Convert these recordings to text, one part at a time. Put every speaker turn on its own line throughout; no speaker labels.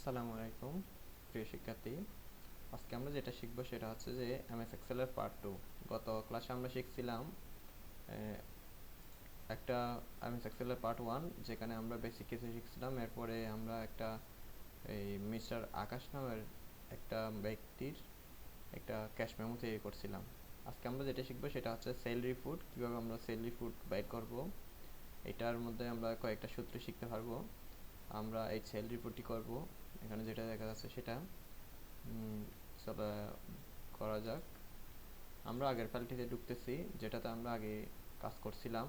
আসসালামু আলাইকুম প্রিয় শিক্ষার্থী। আজকে আমরা যেটা শিখবো সেটা হচ্ছে যে এমএস এক্সেলের পার্ট 2। গত ক্লাসে আমরা শিখছিলাম একটা এমএস এক্সেলের পার্ট 1, যেখানে আমরা বেসিক কিছু শিখছিলাম। এরপরে আমরা একটা এই মিস্টার আকাশ নামের একটা ব্যক্তির একটা ক্যাশ মেমো তৈরি করছিলাম। আজকে আমরা যেটা শিখবো সেটা হচ্ছে সেল রিপোর্ট, কীভাবে আমরা সেল রিপোর্ট বাইর করব। এটার মধ্যে আমরা কয়েকটা সূত্র শিখতে পারবো। আমরা এই সেল রিপোর্টটি করব। এখানে যেটা দেখা যাচ্ছে সেটা চলো করা যাক। আমরা আগের ফাইলটিতে ঢুকতেছি, যেটাতে আমরা আগে কাজ করছিলাম।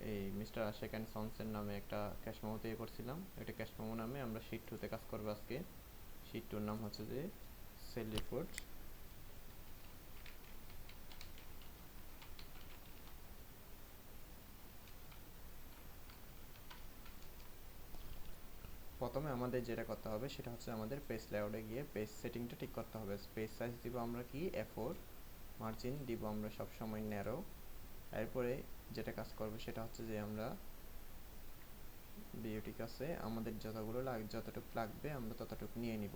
এই মিস্টার আশেক অ্যান্ড সন্সের নামে একটা ক্যাশ মেমো তৈরি করছিলাম। এটা ক্যাশ মেমো নামে আমরা শিট 2তে কাজ করবো আজকে। শিট 2-র নাম হচ্ছে যে সেল রিপোর্ট। প্রথমে আমাদের যেটা করতে হবে সেটা হচ্ছে আমাদের পেজ লেআউটে গিয়ে পেজ সেটিংটা ঠিক করতে হবে। পেজ সাইজ দিব আমরা কি A4, মার্জিন দিব আমরা সবসময় ন্যারো। এরপরে যেটা কাজ করবে সেটা হচ্ছে যে আমরা ঠিক আছে, আমাদের যতটুকু লাগবে আমরা ততটুকু নিয়ে নিব।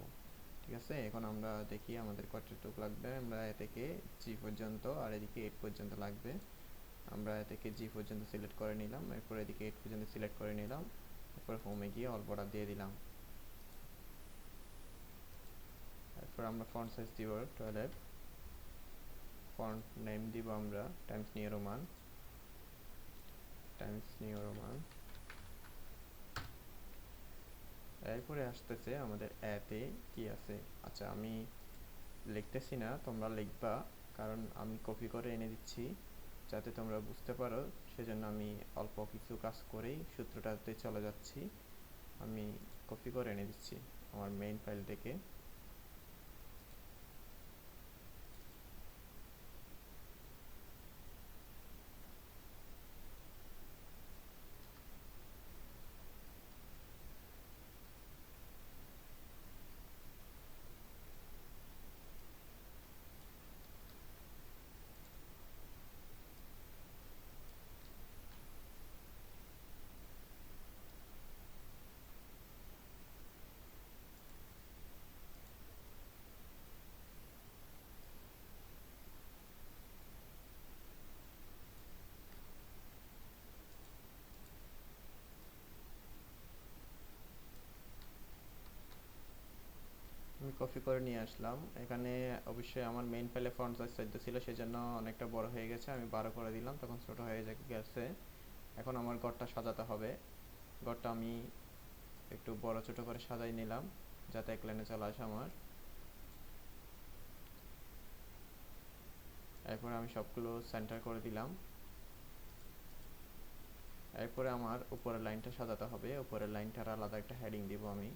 ঠিক আছে, এখন আমরা দেখি আমাদের কতটুকু লাগবে। আমরা এ থেকে জি পর্যন্ত আর এদিকে 8 পর্যন্ত লাগবে। আমরা এ থেকে জি পর্যন্ত সিলেক্ট করে নিলাম, এরপর এদিকে 8 পর্যন্ত সিলেক্ট করে নিলাম, এরপর হোমে গিয়ে অল বর্ডার দিয়ে দিলাম। এরপর আমরা ফন্ট সাইজ দিব 12, ফন্ট নেম দিব আমরা টাইমস নিউ রোমান। এরপরে আসতেছে আমাদের এতে কি আছে। আচ্ছা, আমি লিখতেছি না, তোমরা লিখবা, কারণ আমি কপি করে এনে দিচ্ছি যাতে তোমরা বুঝতে পারো। সেজন্য আমি অল্প কিছু কাজ করেই সূত্রটাতে চলে যাচ্ছি। আমি কপি করে এনে দিচ্ছি আমার মেইন ফাইল থেকে। আমি কপি করে নিয়ে আসলাম এখানে। অবশ্যই আমার মেইন ফাইলে ফন্ট সাইজ 14 ছিল, সেজন্য অনেকটা বড় হয়ে গেছে। আমি 12 করে দিলাম, তখন ছোট হয়ে গেছে। এখন আমার ঘরটা সাজাতে হবে। ঘরটা আমি একটু বড় ছোট করে সাজাই নিলাম যাতে এক লাইনে চলে আসে আমার। এরপরে আমি সবগুলো সেন্টার করে দিলাম। এরপরে আমার উপরের লাইনটা সাজাতে হবে। উপরের লাইনটার আলাদা একটা হেডিং দিব আমি।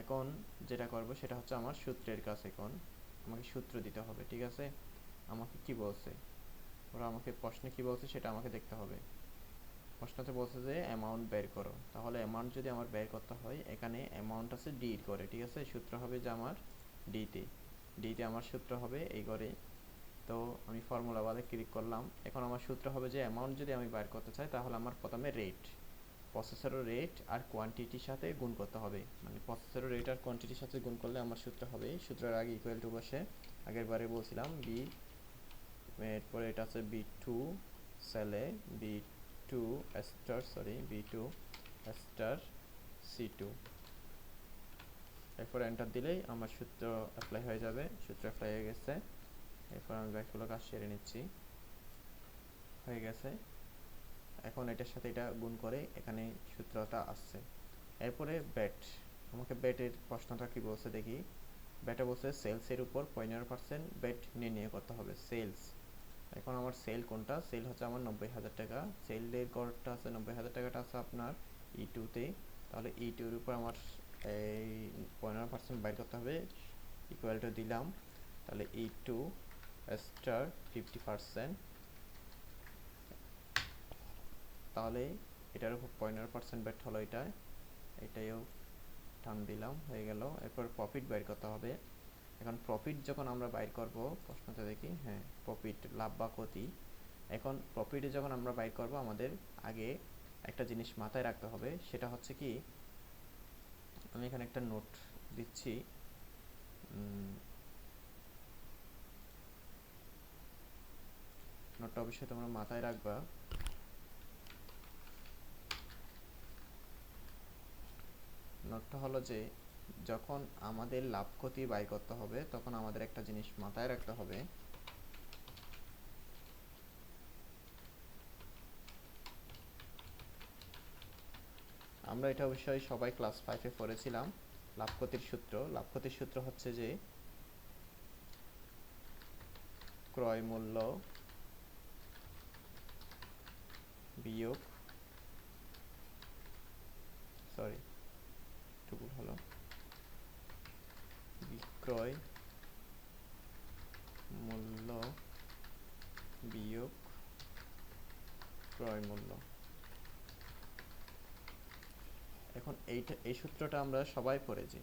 এখন যেটা করব সেটা হচ্ছে আমার সূত্রের কাজ। এখন আমাকে সূত্র দিতে হবে। ঠিক আছে, আমাকে কি বলছে, ওরা আমাকে প্রশ্নে কি বলছে সেটা আমাকে দেখতে হবে। প্রশ্নতে বলছে যে অ্যামাউন্ট বের করো, তাহলে অ্যামাউন্ট যদি আমার বের করতে হয়, এখানে অ্যামাউন্ট আছে ডি করে। ঠিক আছে, সূত্র হবে যে আমার ডিতে আমার সূত্র হবে এই করে। তো আমি ফর্মুলা বারে ক্লিক করলাম। এখন আমার সূত্র হবে যে অ্যামাউন্ট যদি আমি বের করতে চাই, তাহলে আমার প্রথমে প্রসেসরের রেট আর কোয়ান্টিটির সাথে গুণ করতে হবে। মানে প্রসেসরের রেট আর কোয়ান্টিটির সাথে গুণ করলে আমার সূত্র হবে, সূত্রের আগে ইকুয়াল টু বসে আগের বারে বলছিলাম বি। এরপরে এটা আছে বি2 সেলে B2 star B2 star C two. এরপর এন্টার দিলেই আমার সূত্র অ্যাপ্লাই হয়ে যাবে। সূত্র অ্যাপ্লাই হয়ে গেছে। এরপর আমি ব্যাকগুলো কাজ সেরে নিচ্ছি। হয়ে গেছে। এখন এটার সাথে এটা গুণ করে এখানে সূত্রটা আসছে। এরপরে ব্যাট, আমাকে ব্যাটের প্রশ্নটা কি বলছে দেখি। ব্যাটে বলছে সেলসের উপর 15% ব্যাট নির্ণয় করতে হবে। সেলস, এখন আমার সেল কোনটা, সেল হচ্ছে আমার 90,000 টাকা। সেলের গড়টা আছে 90,000 টাকাটা আছে আপনার ই2তে। তাহলে ই2-র উপর আমার এই 15% বাইর করতে হবে। ইকুয়াল টু দিলাম, তাহলে ই2 স্টার 50%। তাহলে এটার উপর 15% ব্যাট হলো এটাও টান দিলাম, হয়ে গেল। এরপর প্রফিট বাইর করতে হবে। এখন প্রফিট যখন আমরা বাইর করব, প্রশ্নতে দেখি, হ্যাঁ প্রফিট লাভ বা ক্ষতি। এখন প্রফিটে যখন আমরা বাইর করব, আমাদের আগে একটা জিনিস মাথায় রাখতে হবে, সেটা হচ্ছে কি, আমি এখানে একটা নোট দিচ্ছি। নোটটা অবশ্যই তোমরা মাথায় রাখবা। নোটটা হলো যে যখন আমাদের লাভ ক্ষতি বাই করতে হবে তখন আমাদের একটা জিনিস মাথায় রাখতে হবে, আমরা এটা অবশ্যই সবাই ক্লাস 5-এ পড়েছিলাম। লাভ ক্ষতির সূত্র, লাভ ক্ষতির সূত্র হচ্ছে যে ক্রয় মূল্য বিয়োগ, সরি একটু ভুল হলো, বিক্রয় মূল্য বিয়োগ ক্রয় মূল্য। এখন এই সূত্রটা আমরা সবাই পড়েছি।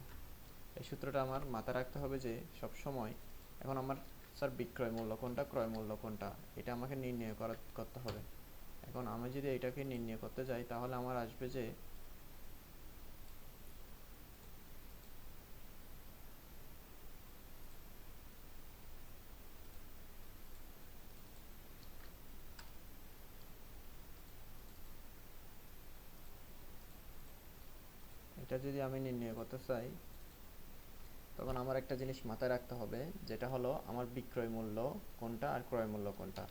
এই সূত্রটা আমার মাথায় রাখতে হবে যে সব সময়, এখন আমার স্যার বিক্রয় মূল্য কোনটা, ক্রয় মূল্য কোনটা, এটা আমাকে নির্ণয় করতে হবে। এখন আমি যদি এটাকে নির্ণয় করতে যাই তাহলে আমার আসবে যে এটা যদি আমি নির্ণয় করতে চাই তখন আমার একটা জিনিস মাথায় রাখতে হবে, যেটা হলো আমার বিক্রয় মূল্য কোনটা আর ক্রয় মূল্য কোনটা।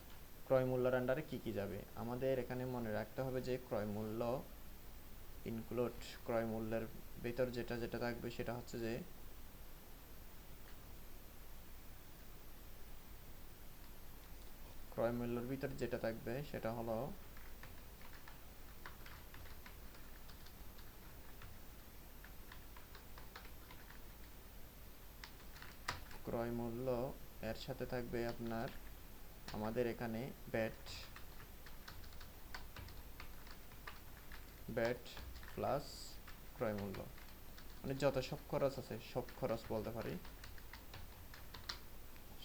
ক্রয় মূল্যের আন্ডারে কি কি যাবে আমাদের এখানে মনে রাখতে হবে যে ক্রয় মূল্য ইনক্লুড, ক্রয় মূল্যের ভিতর যেটা যেটা থাকবে সেটা হচ্ছে যে ক্রয় মূল্যের ভিতর যেটা থাকবে সেটা হলো ক্রয় মূল্য, এর সাথে থাকবে আপনার আমাদের এখানে ব্যাট, ব্যাট প্লাস ক্রয় মূল্য, মানে যত সব খরচ আছে সব খরচ বলতে পারি,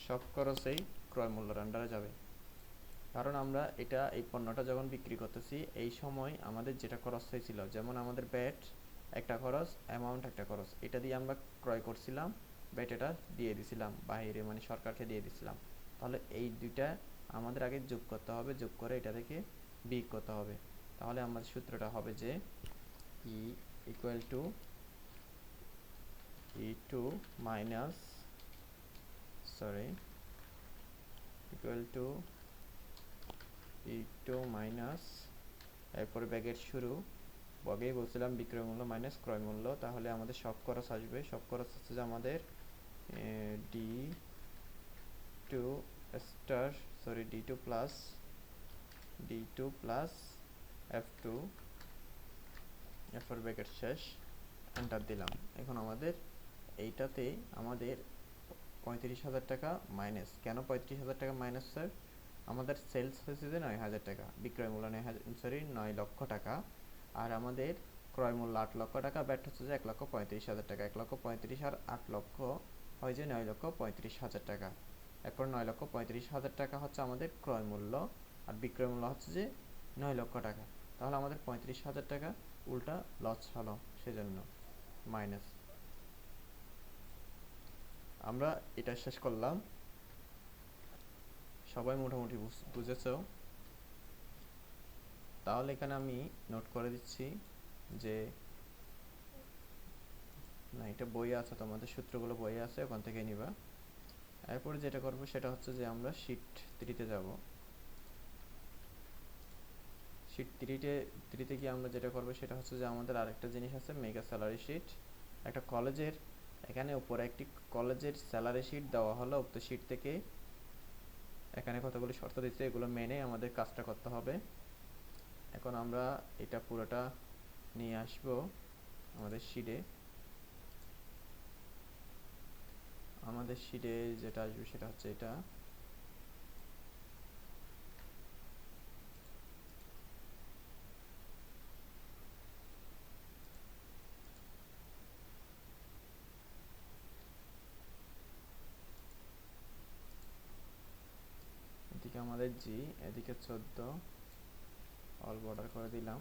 সব খরচেই ক্রয় মূল্যের আন্ডারে যাবে। কারণ আমরা এটা এই পণ্যটা যখন বিক্রি করতেছি এই সময় আমাদের যেটা খরচ হয়েছিল, যেমন আমাদের ব্যাট একটা খরচ, অ্যামাউন্ট একটা খরচ, এটা দিয়ে আমরা ক্রয় করছিলাম, ব্যাট এটা দিয়ে দিছিলাম বাইরে, মানে সরকারকে দিয়ে দিছিলাম। তাহলে এই দুইটা আমাদের আগে যোগ করতে হবে, যোগ করে এটা থেকে বিয়োগ করতে হবে। তাহলে আমাদের সূত্রটা হবে যে E equal to E2 minus, sorry, equal to E2 minus, এরপরে ব্যাগের শুরু, আগেই বলছিলাম বিক্রয় মূল্য মাইনাস ক্রয় মূল্য, তাহলে আমাদের সব খরচ আসবে, সব খরচ হচ্ছে যে আমাদের D2 star, sorry D2 plus, D2 plus F2, এরপর ব্যাগের শেষ, এন্টার দিলাম। এখন আমাদের এইটাতে আমাদের 35,000 টাকা মাইনাস, কেন 35,000 টাকা মাইনাস স্যার? আমাদের সেলস হয়েছে যে 9,000 টাকা, বিক্রয় মূল্য 9 লক্ষ টাকা, আর আমাদের ক্রয় মূল্য 8 লক্ষ টাকা, ব্যাট হচ্ছে যে 1,35,000 টাকা, 1,35,000 আর 8 লক্ষ হয় যে 9,35,000 টাকা। এরপর 9,35,000 টাকা হচ্ছে আমাদের ক্রয় মূল্য, আর বিক্রয় মূল্য হচ্ছে যে 9 লক্ষ টাকা। তাহলে আমাদের 35,000 টাকা উল্টা লস হলো, সেজন্য মাইনাস। আমরা এটা শেষ করলাম, সবাই মোটামুটি বুঝেছো? তাহলে এখানে আমি নোট করে দিচ্ছি যে, না এটা বইয়ে আছে, তোমাদের সূত্রগুলো বইয়ে আছে, ওখান থেকে নিবা। এরপরে যেটা করবো সেটা হচ্ছে যে আমরা শিট 3-তে যাব। শিট 3-তে গিয়ে আমরা যেটা করবো সেটা হচ্ছে যে আমাদের আরেকটা জিনিস আছে, মেগা স্যালারি শিট। একটা কলেজের, এখানে উপরে একটি কলেজের স্যালারি শিট দেওয়া হলো, উক্ত শিট থেকে এখানে কতগুলি শর্ত দিচ্ছে, এগুলো মেনে আমাদের কাজটা করতে হবে। এখন আমরা এটা পুরোটা নিয়ে আসবো আমাদের শিটে। আমাদের শিটে যেটা আসবে সেটা হচ্ছে এটা, এদিকে আমাদের জি, এদিকে 14, অল বর্ডার করে দিলাম।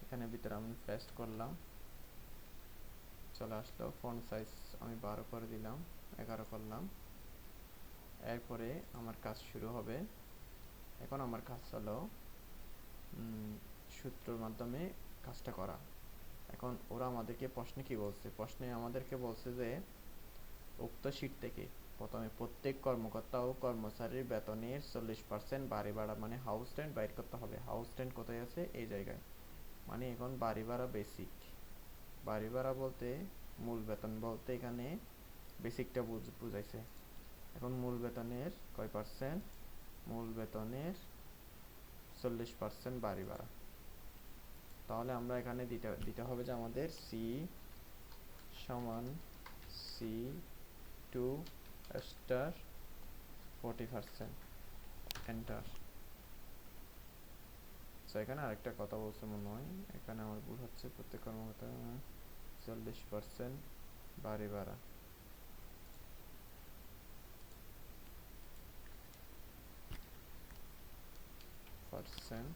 এখানে ভিতরে আমি পেস্ট করলাম, চলে আসলো। ফন্ট সাইজ আমি 12 করে দিলাম, 11 করলাম। এরপরে আমার কাজ শুরু হবে। এখন আমার কাজ হলো সূত্রের মাধ্যমে কাজটা করা। এখন ওরা আমাদেরকে প্রশ্নে কি বলছে, প্রশ্নে আমাদেরকে বলছে যে উক্ত শীট থেকে প্রথমে প্রত্যেক কর্মকর্তা ও কর্মচারীর বেতনের 40% বাড়ি ভাড়া মানে হাউস রেন্ট বাইর করতে হবে। হাউস রেন্ট কোথায় আছে, এই জায়গায়। মানে এখন বাড়ি ভাড়া বেসিক, বাড়ি ভাড়া বলতে মূল বেতন বলতে এখানে বেসিকটা বুঝাইছে। এখন মূল বেতনের কয় পার্সেন্ট, মূল বেতনের 40% বাড়ি ভাড়া। তাহলে আমরা এখানে দিতে হবে যে আমাদের সি সমান সি টু স্টার 40%, এন্টার। তো এখানে আরেকটা কথা বলছে মনে হয়, এখানে আমার ভুল হচ্ছে। প্রত্যেক কর্মকর্তা 40% বাড়ি ভাড়া, পার্সেন্ট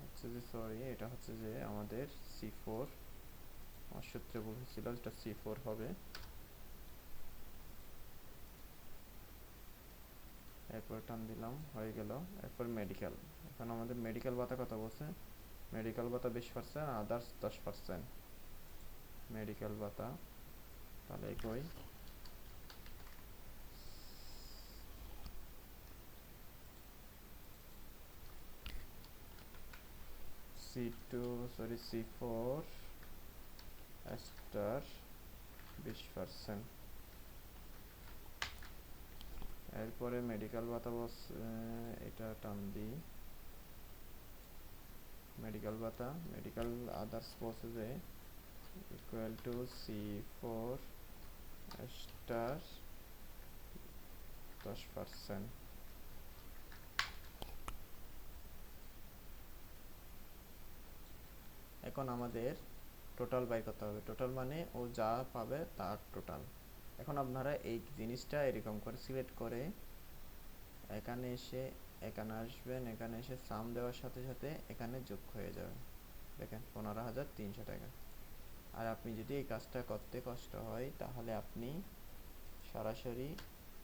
হচ্ছে যে, সরি এটা হচ্ছে যে আমাদের C4, আমার সূত্রে ভুল হয়েছিল, এটা C4 হবে। এরপর টান দিলাম, হয়ে গেল। এরপর মেডিকেল, এখন আমাদের মেডিকেল ভাতা কথা বলছে। মেডিকেল ভাতা 20%, আদার্স 10%। মেডিকেল ভাতা তাহলে কই C4 স্টার 20%। এরপরে মেডিকেল ভাতা বলছে, এটা টান দিই, মেডিকেল ভাতা মেডিকেল আদার্স বলছে যে ইকুয়াল টু C4 স্টার 10%। এখন আমাদের টোটাল বাই করতে হবে। টোটাল মানে ও যা পাবে তার টোটাল। এখন আপনারা এই জিনিসটা এরকম করে সিলেক্ট করে এখানে এসে এখানে আসবেন, এখানে এসে সাম দেওয়ার সাথে সাথে এখানে যোগ হয়ে যাবে। দেখেন 15,300 টাকা। আর আপনি যদি এই কাজটা করতে কষ্ট হয় তাহলে আপনি সরাসরি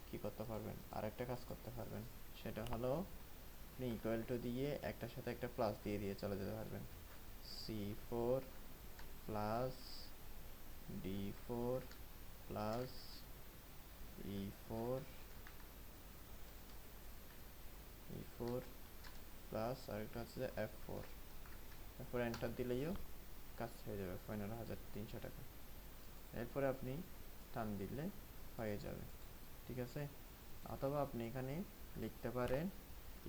কি করতে পারবেন, আর একটা কাজ করতে পারবেন। সেটা হলো আপনি ইকুয়াল টু দিয়ে একটার সাথে একটা প্লাস দিয়ে দিয়ে চলে যেতে পারবেন। C4 plus D4 plus E4 plus আরেকটা হচ্ছে যে F4। এরপর এন্টার দিলেইও কাজ হয়ে যাবে, 15,300 টাকা। এরপরে আপনি টান দিলে হয়ে যাবে, ঠিক আছে। অথবা আপনি এখানে লিখতে পারেন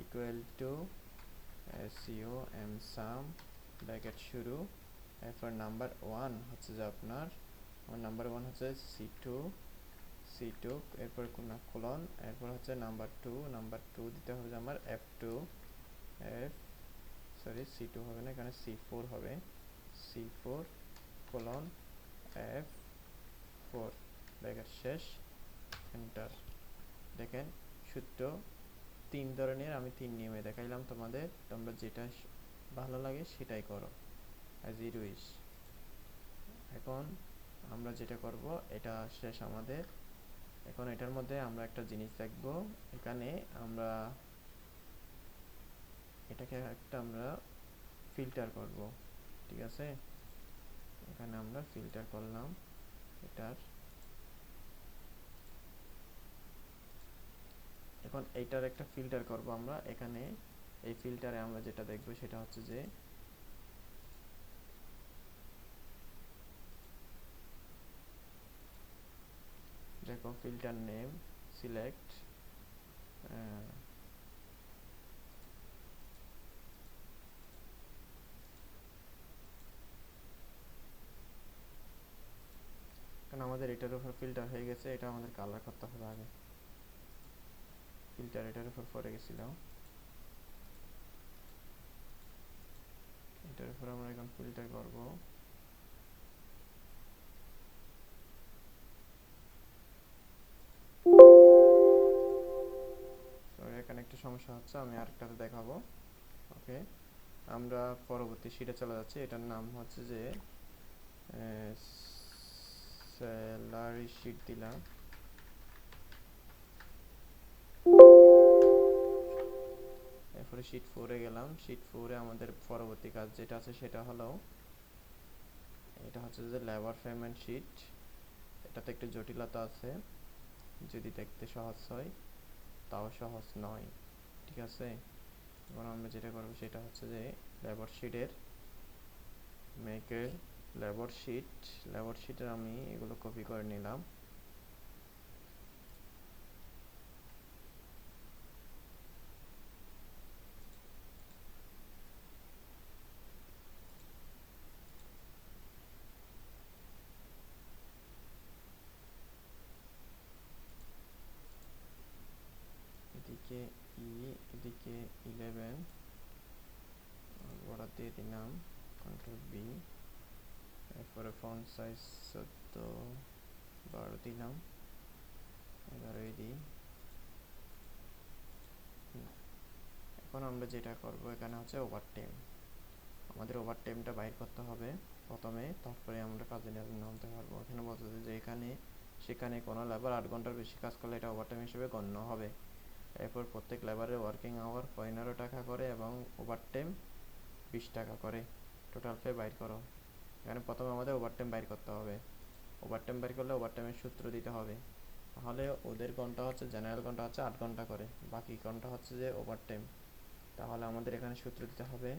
ইকুয়াল টু সিও এম সাম ব্র্যাকেট শুরু, এরপর নাম্বার 1 হচ্ছে যে আপনার নাম্বার 1 হচ্ছে C2, এরপর কোলন, এরপর হচ্ছে নাম্বার 2 দিতে হবে যে আমার F2 C2 হবে না, এখানে C4 হবে, C4 কোলন F4 ব্র্যাকেট শেষ, এন্টার। দেখেন সূত্র 3 ধরনের, আমি 3 নিয়মে দেখাইলাম তোমাদের, তোমরা যেটা ভালো লাগে সেটাই করো, অ্যাজ ইট উইশ। এখন আমরা যেটা করব এটা শেষ আমাদের। এখন এটার মধ্যে আমরা একটা জিনিস দেখব, এখানে আমরা এটাকে আমরা ফিল্টার করব, ঠিক আছে। এখানে আমরা ফিল্টার করলাম এটার। এখন এইটার একটা ফিল্টার করব আমরা এখানে। এই ফিল্টারে আমরা যেটা দেখব সেটা হচ্ছে যে দেখো ফিল্টার নেম সিলেক্ট, কারণ আমাদের এটার উপর ফিল্টার হয়ে গেছে, এটা আমাদের কালার করতে হবে আগে। ফিল্টার এটার উপর পড়ে গেছিল, এটার উপর আমরা এখন ফিল্টার করব। সরি এখানে একটা সমস্যা হচ্ছে, আমি আরেকটাতে দেখাবো। ওকে, আমরা পরবর্তী শিটে চলে যাচ্ছি। এটার নাম হচ্ছে যে স্যালারি শিট দিলাম। এরপরে শিট 4-এ গেলাম। শিট 4-এ আমাদের পরবর্তী কাজ যেটা আছে সেটা হলো, এটা হচ্ছে যে লেবার পেমেন্ট শিট। এটাতে একটু জটিলতা আছে, যদি দেখতে সহজ হয় তাও সহজ নয়, ঠিক আছে। এখন আমরা যেটা করবো সেটা হচ্ছে যে লেবার শিটের মেকের লেবার শিটের আমি এগুলো কপি করে নিলাম। এদিকে এদিকে 11 বর্ডার দিয়ে দিলাম, কন্ট্রোল বি। এরপরে ফন্ট সাইজ 14-12 দিলাম, 11 দিই। এখন আমরা যেটা করব এখানে হচ্ছে ওভারটাইম। আমাদের ওভারটাইমটা বাইর করতে হবে প্রথমে, তারপরে আমরা কাজে নামতে পারবো। এখানে বলতেছে যে এখানে সেখানে কোনো লেবার 8 ঘন্টার বেশি কাজ করলে এটা ওভারটাইম হিসেবে গণ্য হবে। এরপর প্রত্যেক লেবারের ওয়ার্কিং আওয়ার 15 টাকা করে এবং ওভারটাইম 20 টাকা করে। টোটাল পে বাইর করো। এখানে প্রথমে আমাদের ওভারটাইম বাইর করতে হবে। ওভারটাইম বাইর করলে ওভারটাইমের সূত্র দিতে হবে। তাহলে ওদের ঘন্টা হচ্ছে, জেনারেল ঘন্টা হচ্ছে 8 ঘন্টা করে, বাকি ঘন্টা হচ্ছে যে ওভারটাইম। তাহলে আমাদের এখানে সূত্র দিতে হবে।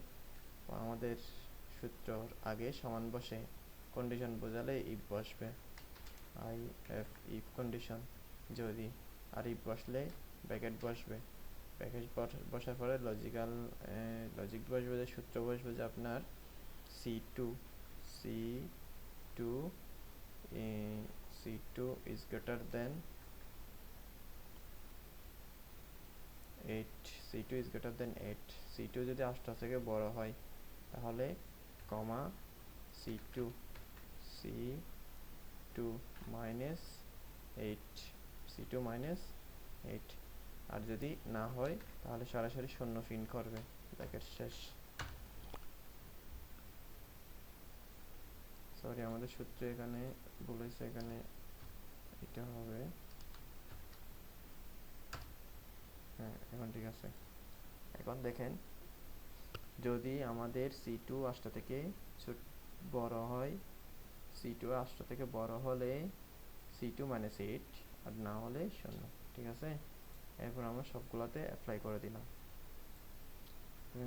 আমাদের সূত্রর আগে সমান বসে কন্ডিশন বোঝালে ইফ বসবে, আই এফ ইফ কন্ডিশন যদি, আর ইফ বসলে ব্র্যাকেট বসবে। ব্র্যাকেট বসার পরে লজিক বসবে, যে সূত্র বসবে যে আপনার C two is greater than 8, C two is greater than 8। সি2 যদি 8 থেকে বড় হয় তাহলে কমা C two C two minus 8, C two minus 8। আর যদি না হয় তাহলে সরাসরি শূন্য প্রিন্ট করবে, ব্র্যাকেট শেষ। সরি, আমাদের সূত্র এখানে ভুল হয়েছে, এখানে এটা হবে, হ্যাঁ এখন ঠিক আছে। এখন দেখেন, যদি আমাদের সি2 8 থেকে বড় হয়, সি2 8 থেকে বড় হলে সি2 মাইনাস 8, আর না হলে 0, ঠিক আছে। এরপর আমরা সবগুলোতে অ্যাপ্লাই করে দিলাম।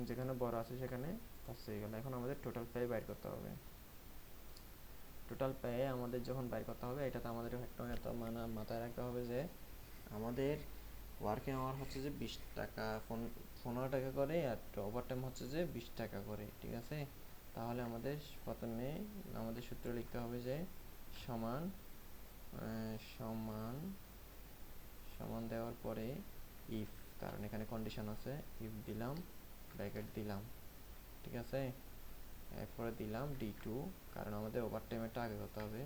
যেখানে বড় আছে সেখানে পাস হয়ে গেল। এখন আমাদের টোটাল পে বাইর করতে হবে। টোটাল পে আমাদের যখন বাইর করতে হবে, এটাতে আমাদের একটা মাথায় রাখতে হবে যে আমাদের ওয়ার্কিং আওয়ার হচ্ছে যে 20 টাকা, 15 টাকা করে, আর ওভারটাইম হচ্ছে যে 20 টাকা করে, ঠিক আছে। তাহলে আমাদের প্রথমে আমাদের সূত্র লিখতে হবে যে সমান সমান সমান দেওয়ার পরে ইফ, কারণ এখানে কন্ডিশন আছে, ইফ দিলাম, ব্র্যাকেট দিলাম, ঠিক আছে। এরপরে দিলাম D2, কারণ আমাদের ওভারটাইমেরটা আগে করতে হবে।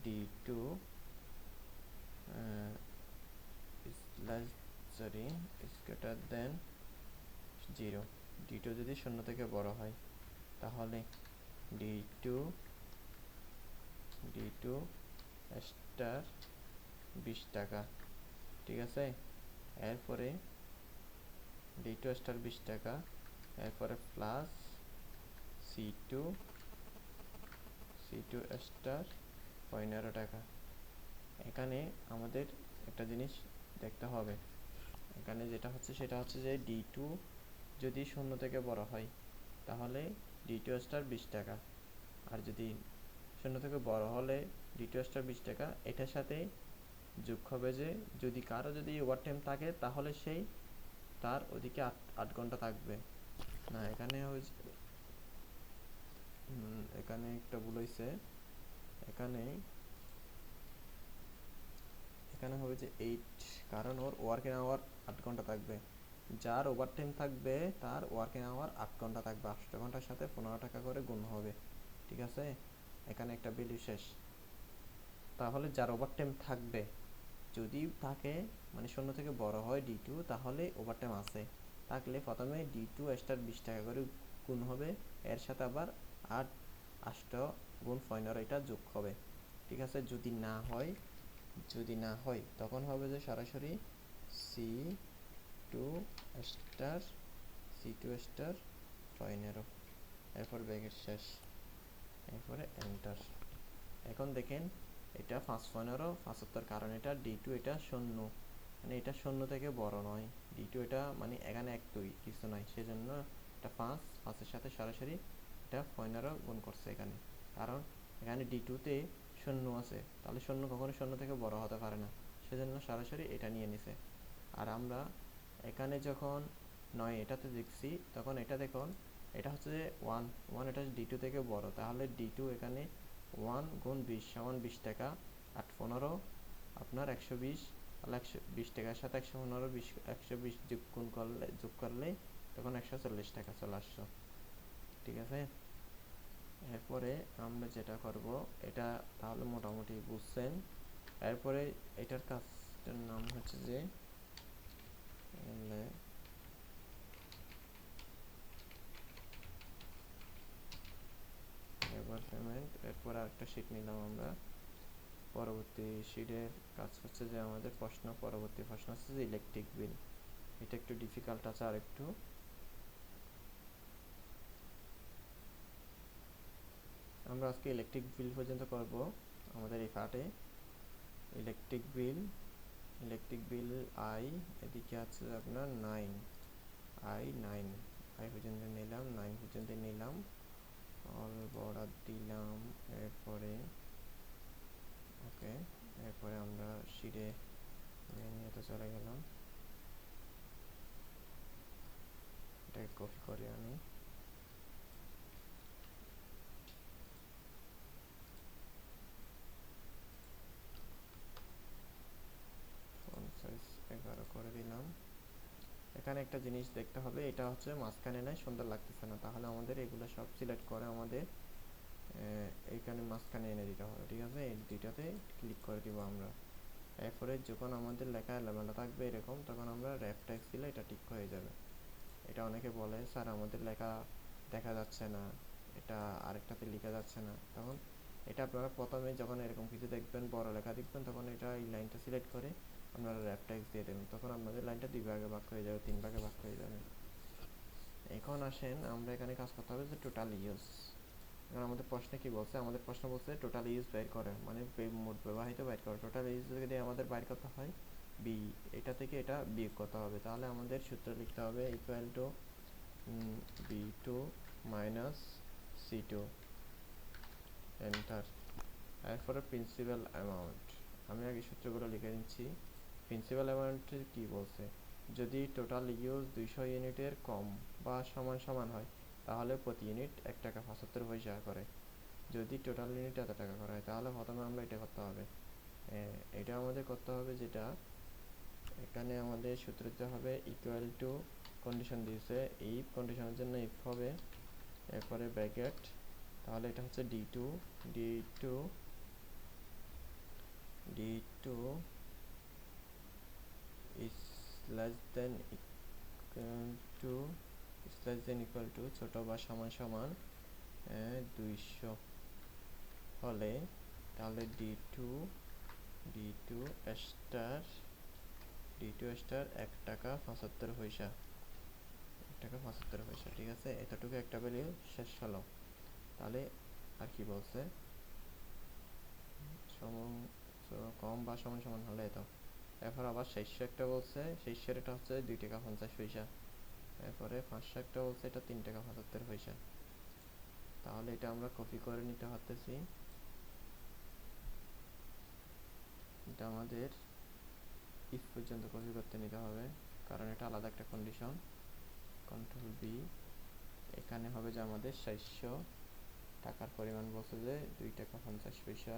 D2 is greater than 0। D2 যদি 0 থেকে বড় হয় তাহলে D2 স্টার 20 টাকা, ঠিক আছে। এরপরে D2 স্টার 20 টাকা, এরপরে প্লাস C2 স্টার 15 টাকা। এখানে আমাদের একটা জিনিস দেখতে হবে, এখানে যেটা হচ্ছে সেটা হচ্ছে যে D2 যদি 0 থেকে বড় হয় তাহলে D2 স্টার 20 টাকা, আর যদি 0 থেকে বড় হলে D2 স্টার 20 টাকা, এটার সাথে যোগ হবে যে যদি কারো যদি ওভারটাইম থাকে তাহলে সেই তার ওদিকে 8 ঘন্টা থাকবে না। এখানে একটা ভুল হয়েছে, এখানে হবে যে 8, কারণ ওর ওয়ার্কিং আওয়ার 8 ঘন্টা থাকবে। যার ওভারটাইম থাকবে তার ওয়ার্কিং আওয়ার 8 ঘন্টা থাকবে, 8 ঘন্টার সাথে 15 টাকা করে গুণ হবে, ঠিক আছে। এখানে একটা ভ্যালু শেষ। তাহলে যার ওভারটাইম থাকবে, যদি থাকে মানে 0 থেকে বড় হয় D2, তাহলে ওভারটাইম আছে। থাকলে প্রথমে D2 স্টার 20 টাকা করে গুণ হবে, এর সাথে আবার 8 গুণ 15 এটা যোগ হবে, ঠিক আছে। যদি না হয় তখন হবে যে সরাসরি C2 স্টার 15, এরপর ব্র্যাকেট শেষ, এরপরে এন্টার। এখন দেখেন এটা 5 15 75, কারণ এটা D2 এটা শূন্য, মানে এটা শূন্য থেকে বড় নয়। D2 এটা মানে এখানে 1 2 কিছু নাই, সেজন্য এটা 5 এর সাথে সরাসরি এটা 15 গুণ করছে এখানে, কারণ এখানে D2 তে শূন্য আছে, তাহলে শূন্য কখনো শূন্য থেকে বড় হতে পারে না, সেজন্য সরাসরি এটা নিয়ে নিছে। আর আমরা এখানে যখন 9 এটাতে দেখছি, তখন এটা দেখুন এটা হচ্ছে যে 1 এটা D2 থেকে বড়, তাহলে D2 এখানে 1 গুণ 20 সমান 20 টাকা, 8 15 আপনার 120, তাহলে 120 টাকার সাথে 115 120 যোগ করলে তখন 140 টাকা চলে আসছে, ঠিক আছে। এরপরে আমরা যেটা করব, এটা তাহলে মোটামুটি বুঝছেন। এরপরে এটার কাজটার নাম হচ্ছে যে লেবার পেমেন্ট। এরপর আরেকটা শিট নিলাম আমরা, পরবর্তী শিটের কাজ হচ্ছে যে আমাদের পরবর্তী প্রশ্ন হচ্ছে যে ইলেকট্রিক বিল। এটা একটু ডিফিকাল্ট আছে আর একটু। আমরা আজকে ইলেকট্রিক বিল পর্যন্ত করব আমাদের এই পার্টে। ইলেকট্রিক বিল আই, এদিকে আছে আপনার 9, আই পর্যন্ত নিলাম, 9 পর্যন্ত নিলাম, অল বর্ডার দিলাম। এরপরে ওকে, এরপরে আমরা শিটে মেনুতে চলে গেলাম, এটাকে কপি করে আনি। ফন্ট সাইজ 11 করে দিলাম। এখানে একটা জিনিস দেখতে হবে, এটা হচ্ছে মাঝখানে নাই, সুন্দর লাগতেছে না, তাহলে আমাদের এগুলো সব সিলেক্ট করে আমাদের এইখানে মাঝখানে এনে দিতে হবে, ঠিক আছে। এই দুইটাতে ক্লিক করে দিব আমরা। এরপরে যখন আমাদের লেখা এলোমেলো থাকবে এরকম, তখন আমরা র্যাপ টেক্সট দিলে এটা ঠিক হয়ে যাবে। এটা অনেকে বলে স্যার আমাদের লেখা দেখা যাচ্ছে না, এটা আরেকটাতে লেখা যাচ্ছে না, তখন এটা আপনারা প্রথমে যখন এরকম কিছু দেখবেন, বড় লেখা দেখবেন, তখন এটা এই লাইনটা সিলেক্ট করে আপনারা র্যাপ টেক্সট দিয়ে দেবেন, তখন আপনাদের লাইনটা 2 ভাগে ভাগ হয়ে যাবে, 3 ভাগে ভাগ হয়ে যাবে। এখন আসেন আমরা এখানে কাজ করতে হবে যে টোটাল ইউজ। এখন আমাদের প্রশ্নে কি বলছে, আমাদের প্রশ্ন বলছে টোটাল ইউজ বের করে, মানে মোট ব্যবহৃত বের করে। টোটাল ইউজ যদি আমাদের বের করতে হয় বি, এটা থেকে এটা বিয়োগ করতে হবে, তাহলে আমাদের সূত্র লিখতে হবে equal to B2 minus C2, enter. এরপরে প্রিন্সিপাল অ্যামাউন্ট, আমি আগে সূত্রগুলো লিখে নিচ্ছি। প্রিন্সিপাল অ্যামাউন্টের কি বলছে, যদি টোটাল ইউজ 200 ইউনিটের কম বা সমান সমান হয়, তাহলে প্রতি ইউনিট 1 টাকা 75 পয়সা করে। যদি টোটাল ইউনিট এত টাকা করা হয়, তাহলে প্রথমে আমরা এটা করতে হবে, এটা আমাদের করতে হবে, যেটা এখানে আমাদের সূত্র দিতে হবে ইকুয়াল টু, কন্ডিশন দিয়েছে ইফ, কন্ডিশনের জন্য ইফ হবে, এরপরে ব্র্যাকেট, তাহলে এটা হচ্ছে D2 is less than equal to ছোট বা সমান সমান 200 হলে, তাহলে D2 স্টার 1 টাকা 75 পয়সা, 1 টাকা 75 পয়সা, ঠিক আছে। এতটুকু একটা ভ্যালু শেষ হলো। তাহলে আর কি বলছে, কম বা সমান সমান হলে এত। এরপর আবার 600 একটা বলছে, 600 এটা হচ্ছে 2 টাকা 50 পয়সা। এরপরে 500 একটা বলছে, এটা 3 টাকা 75 পয়সা। তাহলে এটা আমরা কপি করে নিতে পারতেছি, এটা আমাদের ইফ পর্যন্ত কপি করতে নিতে হবে, কারণ এটা আলাদা একটা কন্ডিশন। কন্ট্রোল বি, এখানে হবে যে আমাদের 600 টাকার পরিমাণ বলছে যে 2 টাকা 50 পয়সা,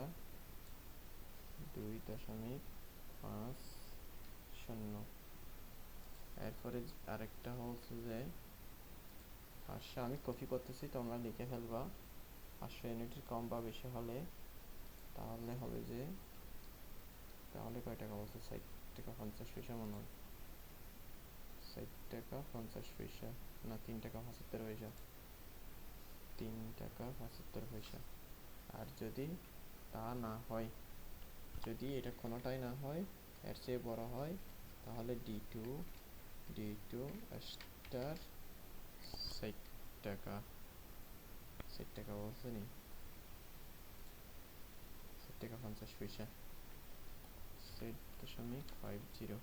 2.50। এরপরে আরেকটা হচ্ছে যে 500, আমি কপি করতেছি, তোমরা লিখে ফেলবা। 500 ইউনিটের কম বা বেশি হলে তাহলে হবে যে, তাহলে কয় টাকা বলছে, 60 টাকা 50 পয়সা মনে হয়, 60 টাকা 50 পয়সা, না 3 টাকা 75 পয়সা, 3 টাকা 75 পয়সা। আর যদি তা না হয়, যদি এটা কোনোটাই না হয়, এর চেয়ে বড় হয়, তাহলে ডি টু স্টার 60 টাকা, 60 টাকা বলছে নি, 60 টাকা 50 পয়সা, 7.50।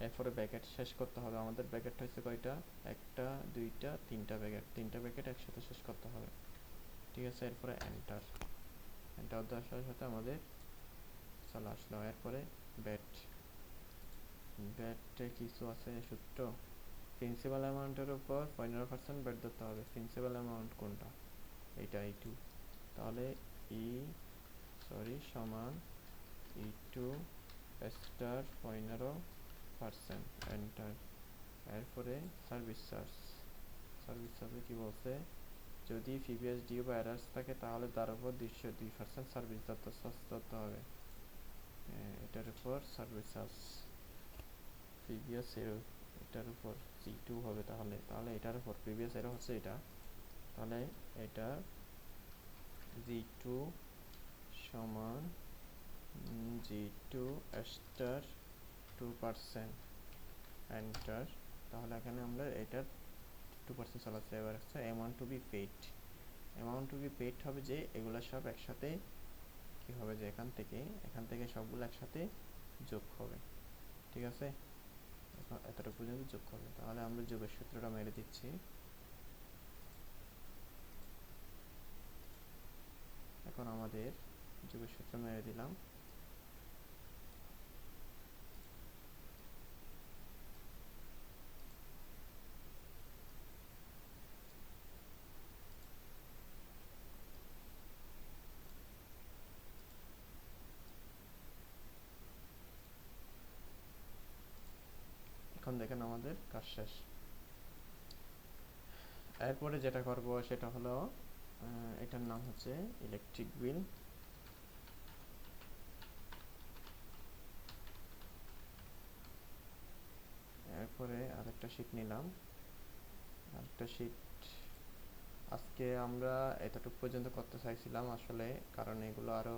এরপরে ব্যাকেট শেষ করতে হবে আমাদের। ব্যাকেটটা হচ্ছে কয়টা, একটা দুইটা তিনটা ব্যাকেট, তিনটা ব্যাকেট একসাথে শেষ করতে হবে, ঠিক আছে। এরপরে এন্টার, এন্টার দেওয়ার সাথে সাথে আমাদের চলে আসলো। এরপরে ব্যাট, ব্যাটে কিছু আছে সূত্র। প্রিন্সিপাল অ্যামাউন্টের উপর 15% ব্যাট ধরতে হবে। প্রিন্সিপাল অ্যামাউন্ট কোনটা, এইটা E2, তাহলে সমান E2 স্টার 15%, এন্টার। এরপরে সার্ভিস চার্জ, সার্ভিস চার্জে কি বলছে, যদি প্রিভিয়াস ডিউ বা এরার্স থাকে তাহলে তার উপর 202% সার্ভিস চার্জ ধরতে হবে। এটার উপর সার্ভিস চার্জ প্রিভিয়াস এরো, এটার উপর G2 হবে, তাহলে এটার উপর প্রিভিয়াস এরো হচ্ছে এটা, তাহলে এটা G2 সমান G2 স্টার 2%, এন্টার। তাহলে এখানে আমরা এটার 2% চালাচ্ছি। এবার হচ্ছে amount two be paid, amount two be paid হবে যে এগুলো সব একসাথে কি হবে, যে এখান থেকে সবগুলো একসাথে যোগ হবে, ঠিক আছে। এতটা পর্যন্ত যোগ করবে, তাহলে আমরা যোগের সূত্রটা মেরে দিচ্ছি। এখন আমাদের যোগের সূত্র মেরে দিলাম। এখন দেখেন আমাদের কাজ শেষ। এরপরে যেটা করব সেটা হলো, এটার নাম হচ্ছে ইলেকট্রিক বিল। এরপরে আরেকটা শীট নিলাম, আরেকটা শীট। আজকে আমরা এতটুকু পর্যন্ত করতে চাইছিলাম আসলে, কারণ এগুলো আরও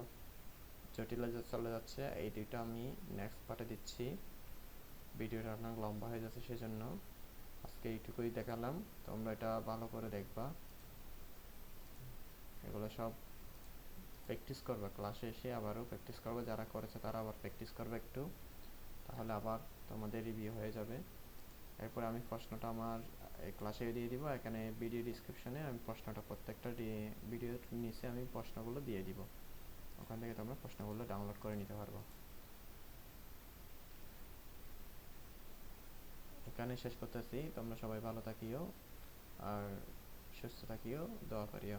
জটিল চলে যাচ্ছে। এই দুইটা আমি নেক্সট পার্টে দিচ্ছি, ভিডিওটা অনেক লম্বা হয়ে যাচ্ছে, সেজন্য আজকে এইটুকুই দেখালাম। তোমরা এটা ভালো করে দেখবা, এগুলো সব প্র্যাকটিস করবে, ক্লাসে এসে আবারও প্র্যাকটিস করবে, যারা করেছে তারা আবার প্র্যাকটিস করবে একটু, তাহলে আবার তোমাদের রিভিউ হয়ে যাবে। এরপর আমি প্রশ্নটা আমার এই ক্লাসে দিয়ে দিব, এখানে ভিডিও ডিসক্রিপশনে আমি প্রশ্নটা প্রত্যেকটা ভিডিওর নিচে আমি প্রশ্নগুলো দিয়ে দিব, ওখান থেকে তোমরা প্রশ্নগুলো ডাউনলোড করে নিতে পারবো। এখানে শেষ করতেছি, তোমরা সবাই ভালো থাকিও আর সুস্থ থাকিও, দোয়া করিও।